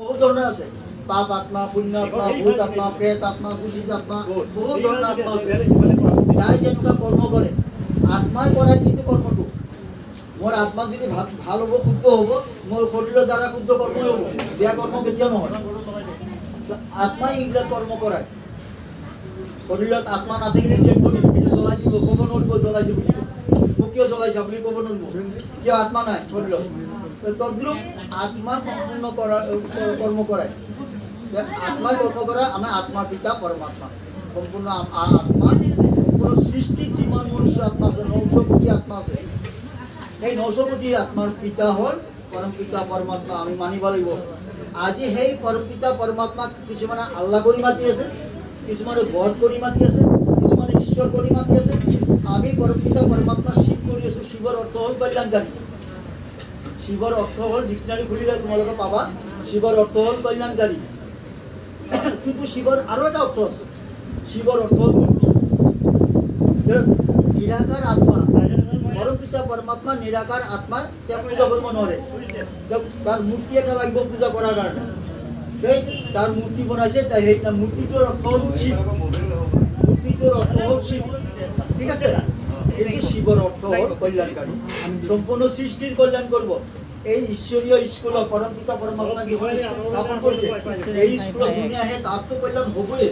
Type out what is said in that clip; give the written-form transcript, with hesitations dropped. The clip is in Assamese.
বহুত ধৰণৰ আছে পাপ আত্মা পুণ্য আত্মা ভূত আত্মা প্ৰেত আত্মা দূষিত আত্মা বহুত ধৰণৰ আত্মা আছে যাই যেনেকুৱা কৰ্ম কৰে আত্মাই কৰাই কিন্তু কৰ্মটো মোৰ আত্মাক যদি ভাল হ'ব শুদ্ধ হ'ব মোৰ শৰীৰৰ দ্বাৰা শুদ্ধ কৰ্মই হ'ব বেয়া কৰ্ম কেতিয়াও নহয় আত্মাই এইবিলাক কৰ্ম কৰায় শৰীৰত আত্মা নাথাকিলে ত্যাগ কৰি জ্বলাই দিব ক'ব নোৱাৰিব জ্বলাইছে বুলি মোক কিয় জ্বলাইছে আপুনি ক'ব নোৱাৰিব কিয় আত্মা নাই শৰীৰত তদ্রুপ আত্মা সম্পূর্ণ কর্ম করায় আত্মা কর্ম করা আমার আত্মা পিতা পরমাত্মা সম্পূর্ণ আত্মা সম্পূর্ণ সৃষ্টি জীবন মনুষ্য আত্মা আছে 900 কোটি আত্মা আছে এই 900 কোটি আত্মার পিতা হল পরম পিতা পরমাত্মা আমি মানিব লাগিব আজি সেই পরম পিতা পরমাত্মা কিছুমানে আল্লাহ কৰি মাতি আছে কিছুমানে গড কৰি মাতি আছে কিছুমানে ঈশ্বৰ কৰি মাতি আছে আমি পৰম পিতা পৰমাত্মা শিব কৰি আছো শিৱৰ অৰ্থ হল কল্যাণকাৰী শিৱৰ অৰ্থ হল ডিকশনাৰি খুলিলে তোমালোকে পাবা শিৱৰ অৰ্থ হল কল্যাণকাৰী কিন্তু শিৱৰ আৰু এটা অৰ্থ আছে শিৱৰ অৰ্থ হল মুক্তি নিৰাকাৰ আত্মা পৰম পিতা পৰমাত্মা নিৰাকাৰ আত্মা তেওঁ পূজা কৰিব নোৱাৰে তাৰ মূৰ্তি এটা লাগিব পূজা কৰাৰ কাৰণে তাৰ মূৰ্তি বনাইছে সেই মূৰ্তিটোৰ অৰ্থ হল শিৱ মূৰ্তিটোৰ অৰ্থ হল শিৱ ঠিক আছে কিন্তু শিৱৰ অৰ্থ হল কল্যাণকাৰী সম্পূর্ণ সৃষ্টির কল্যাণ করব এই ঈশ্বরীয় স্কুল পরম পিতা পরমাত্মা স্থাপন করছে এই স্কুল যোনে আহে তার তো কল্যাণ হবই